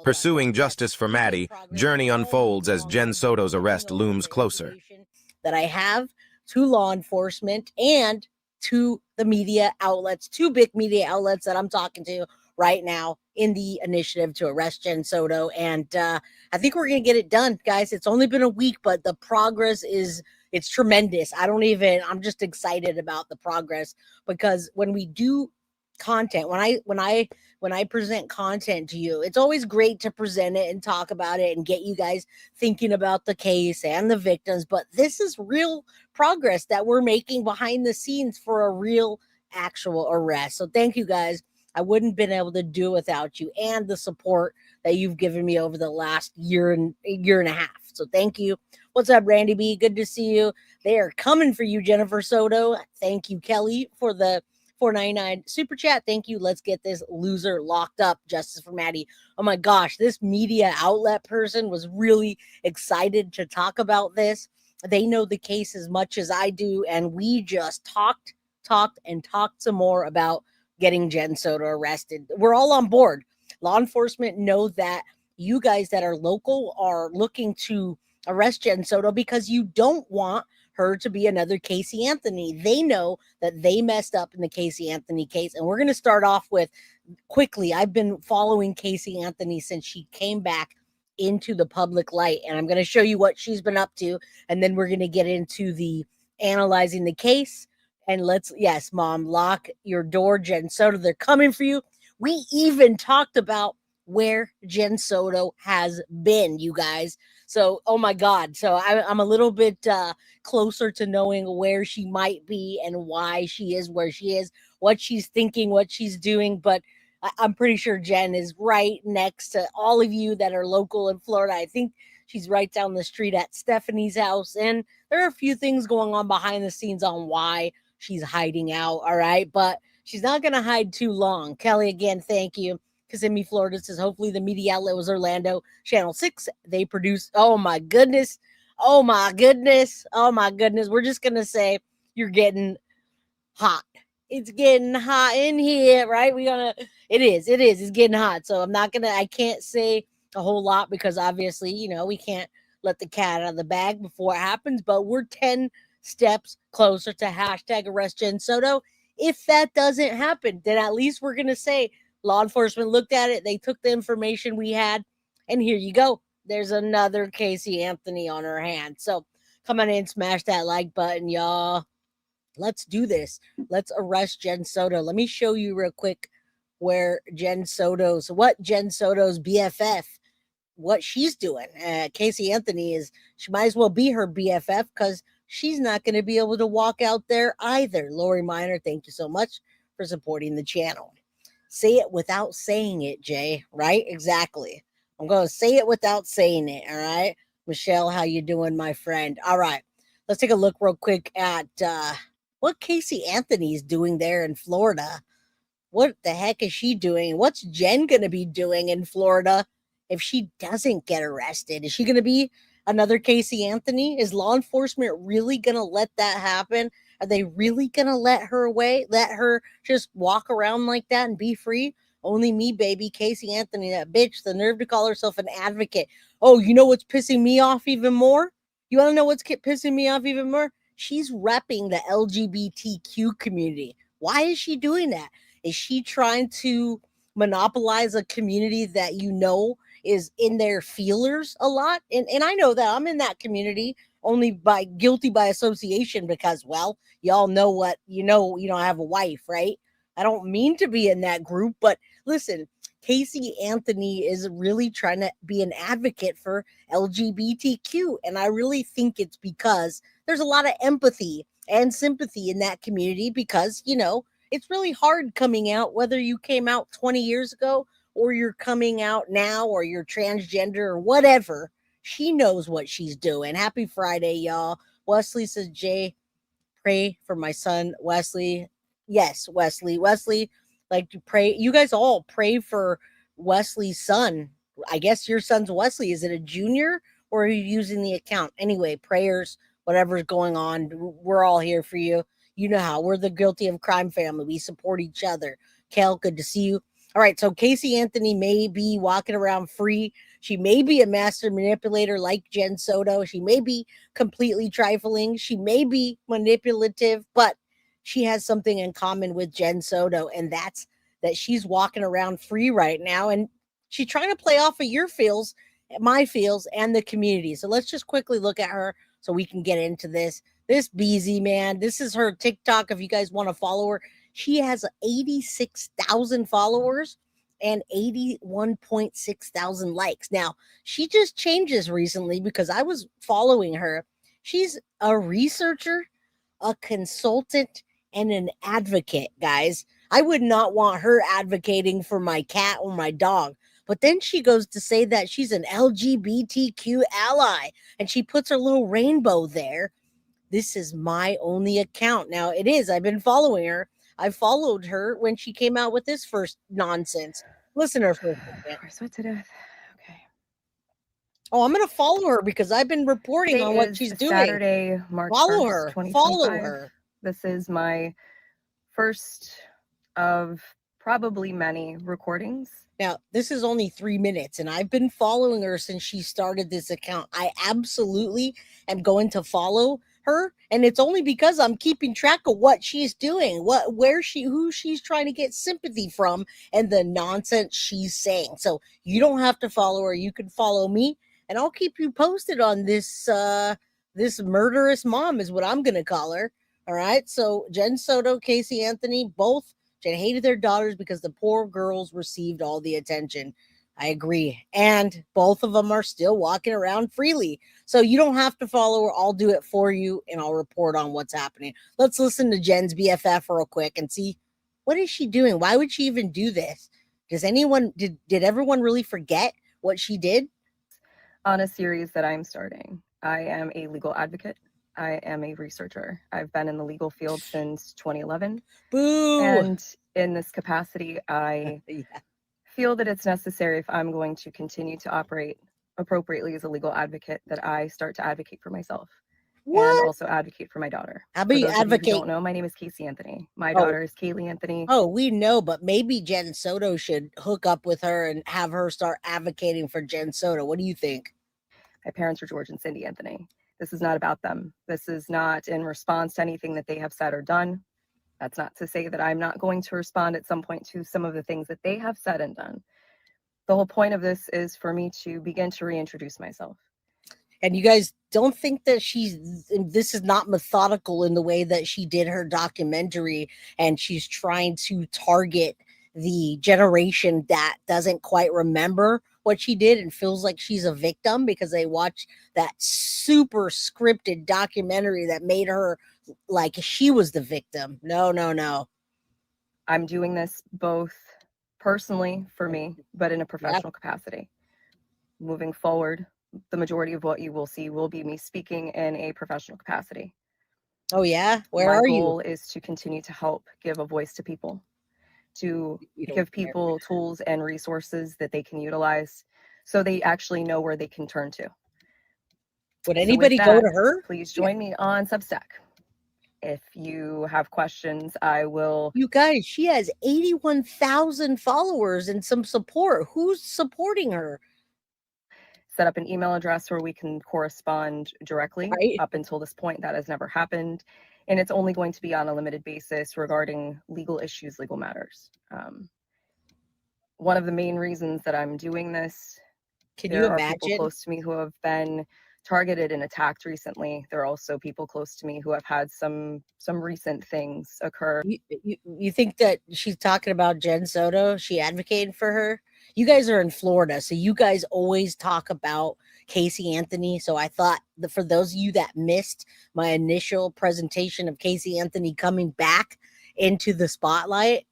Pursuing justice for Maddie, journey unfolds as Jenn Soto's arrest looms closer. That I have to law enforcement and to the media outlets, two big media outlets that I'm talking to right now in the initiative to arrest Jenn Soto. And I think we're going to get it done, guys. It's only been a week, but the progress it's tremendous. I'm just excited about the progress because when we do content, when I present content to you, it's always great to present it and talk about it and get you guys thinking about the case and the victims. But this is real progress that we're making behind the scenes for a real actual arrest. So thank you guys. I wouldn't have been able to do it without you and the support that you've given me over the last year and a half. So thank you. What's up, Randy B? Good to see you. They are coming for you, Jennifer Soto. Thank you, Kelly, for the 499 super chat. Thank you. Let's get this loser locked up. Justice for Maddie. Oh my gosh, this media outlet person was really excited to talk about this. They know the case as much as I do, and we just talked some more about getting Jenn Soto arrested. We're all on board. Law enforcement know that you guys that are local are looking to arrest Jenn Soto because you don't want her to be another Casey Anthony. They know that they messed up in the Casey Anthony case. And we're going to start off with quickly. I've been following Casey Anthony since she came back into the public light. And I'm going to show you what she's been up to. And then we're going to get into the analyzing the case. And yes, Mom, lock your door, Jenn Soto. They're coming for you. We even talked about where Jenn Soto has been, you guys. So, oh my God. So I'm a little bit closer to knowing where she might be and why she is where she is, what she's thinking, what she's doing. But I'm pretty sure Jenn is right next to all of you that are local in Florida. I think she's right down the street at Stephanie's house. And there are a few things going on behind the scenes on why she's hiding out. All right. But she's not going to hide too long. Kelly, again, thank you. Kissimmee, Florida says, hopefully the media outlet was Orlando. Channel 6, they produce. Oh, my goodness. Oh, my goodness. Oh, my goodness. We're just going to say you're getting hot. It's getting hot in here, right? It is. It's getting hot. So I can't say a whole lot because obviously, we can't let the cat out of the bag before it happens. But we're 10 steps closer to hashtag arrest Jenn Soto. If that doesn't happen, then at least we're going to say, law enforcement looked at it. They took the information we had. And here you go. There's another Casey Anthony on her hand. So come on in, smash that like button, y'all. Let's do this. Let's arrest Jenn Soto. Let me show you real quick what Jenn Soto's BFF, what she's doing. Casey Anthony she might as well be her BFF because she's not going to be able to walk out there either. Lori Minor, thank you so much for supporting the channel. Say it without saying it, Jay, right? Exactly. I'm going to say it without saying it, all right? Michelle, how you doing, my friend? All right. Let's take a look real quick at what Casey Anthony is doing there in Florida. What the heck is she doing? What's Jenn going to be doing in Florida if she doesn't get arrested? Is she going to be another Casey Anthony? Is law enforcement really going to let that happen? Are they really going to let her away? Let her just walk around like that and be free? Only me, baby. Casey Anthony, that bitch, the nerve to call herself an advocate. Oh, you know what's pissing me off even more? You want to know what's pissing me off even more? She's repping the LGBTQ community. Why is she doing that? Is she trying to monopolize a community that is in their feelers a lot? And I know that I'm in that community only by guilty by association because, well, y'all know what, I have a wife, right? I don't mean to be in that group, but listen, Casey Anthony is really trying to be an advocate for LGBTQ. And I really think it's because there's a lot of empathy and sympathy in that community because, it's really hard coming out, whether you came out 20 years ago or you're coming out now or you're transgender or whatever. She knows what she's doing. Happy Friday, y'all. Wesley says, Jay, pray for my son, Wesley. Yes, Wesley, like to pray. You guys all pray for Wesley's son. I guess your son's Wesley. Is it a junior or are you using the account? Anyway, prayers, whatever's going on. We're all here for you. You know how we're the guilty of crime family. We support each other. Kel, good to see you. All right, so Casey Anthony may be walking around free. She may be a master manipulator like Jenn Soto. She may be completely trifling. She may be manipulative, but she has something in common with Jenn Soto, and that's that she's walking around free right now. And she's trying to play off of your feels, my feels, and the community. So let's just quickly look at her so we can get into this. This BZ, man, this is her TikTok. If you guys want to follow her, she has 86,000 followers and 81.6 thousand likes. Now, she just changes recently because I was following her. She's a researcher, a consultant, and an advocate, guys. I would not want her advocating for my cat or my dog. But then she goes to say that she's an LGBTQ ally and she puts her little rainbow there. This is my only account. Now, it is. I've been following her. I followed her when she came out with this first nonsense. Listen to her for a second. We're sweat to death. Okay. Oh, I'm going to follow her because I've been reporting Today on what is she's doing. Saturday, March Follow 1st, her. 2025. Follow her. This is my first of probably many recordings. Now, this is only 3 minutes, and I've been following her since she started this account. I absolutely am going to follow her, and it's only because I'm keeping track of what she's doing, who she's trying to get sympathy from, and the nonsense she's saying. So you don't have to follow her; you can follow me, and I'll keep you posted on this. This murderous mom is what I'm going to call her. All right. So Jenn Soto, Casey Anthony, both. Jenn hated their daughters because the poor girls received all the attention. I agree. And both of them are still walking around freely. So you don't have to follow her. I'll do it for you and I'll report on what's happening. Let's listen to Jenn's BFF real quick and see what is she doing? Why would she even do this? Did everyone really forget what she did? On a series that I'm starting. I am a legal advocate. I am a researcher. I've been in the legal field since 2011. Boo! And in this capacity, I Yeah. feel that it's necessary, if I'm going to continue to operate appropriately as a legal advocate, that I start to advocate for myself. What? And also advocate for my daughter. How about For you those of advocate? who don't know, my name is Casey Anthony. My daughter is Kaylee Anthony. Oh, we know, but maybe Jenn Soto should hook up with her and have her start advocating for Jenn Soto. What do you think? My parents are George and Cindy Anthony. This is not about them. This is not in response to anything that they have said or done. That's not to say that I'm not going to respond at some point to some of the things that they have said and done. The whole point of this is for me to begin to reintroduce myself. And you guys don't think that this is not methodical in the way that she did her documentary, and she's trying to target the generation that doesn't quite remember what she did and feels like she's a victim because they watched that super scripted documentary that made her like she was the victim. No. I'm doing this both personally for me, but in a professional capacity. Moving forward, the majority of what you will see will be me speaking in a professional capacity. Oh yeah? Where My are you? My goal is to continue to help give a voice to people, to give people tools and resources that they can utilize so they actually know where they can turn to. Would anybody go to her? Please join me on Substack. If you have questions, I will. You guys, she has 81,000 followers and some support. Who's supporting her? Set up an email address where we can correspond directly. Right. Up until this point, that has never happened. And it's only going to be on a limited basis regarding legal issues, legal matters. One of the main reasons that I'm doing this, there are people close to me who have been targeted and attacked recently. There are also people close to me who have had some recent things occur. You think that she's talking about Jenn Soto? She advocated for her? You guys are in Florida, so you guys always talk about Casey Anthony. So I thought that for those of you that missed my initial presentation of Casey Anthony coming back into the spotlight,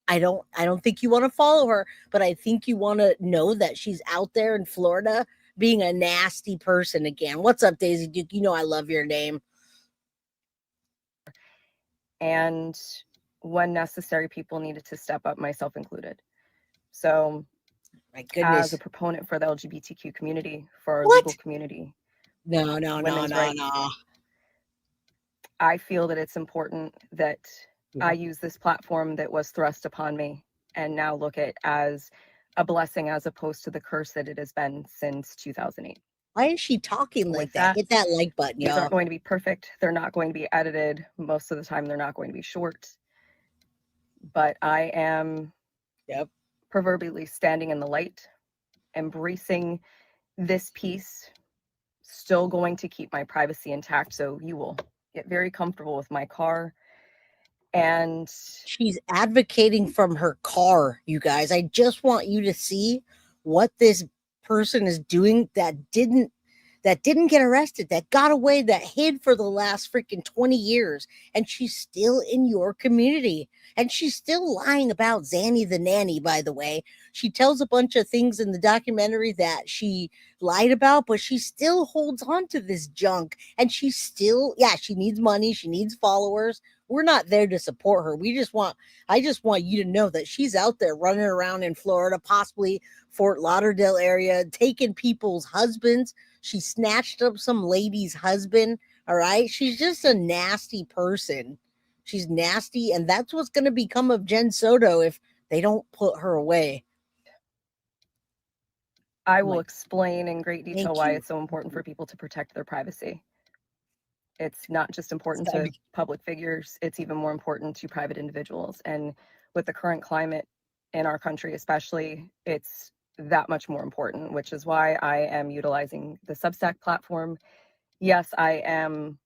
I don't think you want to follow her, but I think you want to know that she's out there in Florida being a nasty person again. What's up, Daisy Duke? You know I love your name. And when necessary, people needed to step up, myself included. So, my goodness, as a proponent for the LGBTQ community, for our legal community. No. I feel that it's important that I use this platform that was thrust upon me and now look at as a blessing as opposed to the curse that it has been since 2008. Why is she talking like With that? that, Hit that like button, these y'all. aren't going to be perfect. They're not going to be edited. Most of the time, they're not going to be short. But I am Yep. proverbially standing in the light, embracing this piece, still going to keep my privacy intact. So you will get very comfortable with my car. And She's advocating from her car, you guys. I just want you to see what this person is doing that didn't get arrested, that got away, that hid for the last freaking 20 years, and she's still in your community. And she's still lying about Zanny the nanny, by the way. She tells a bunch of things in the documentary that she lied about, but she still holds on to this junk. And she still, yeah, she needs money, she needs followers. We're not there to support her. I just want you to know that she's out there running around in Florida, possibly Fort Lauderdale area, taking people's husbands. She snatched up some lady's husband. All right. She's just a nasty person. She's nasty. And that's what's going to become of Jenn Soto if they don't put her away. I will explain in great detail Thank why you. it's so important for people to protect their privacy. It's not just important to public figures, it's even more important to private individuals. And with the current climate in our country, especially, it's that much more important, which is why I am utilizing the Substack platform. Yes, I am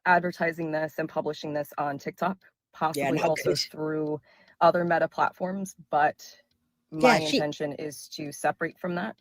advertising this and publishing this on TikTok, possibly also through other meta platforms, but my intention is to separate from that.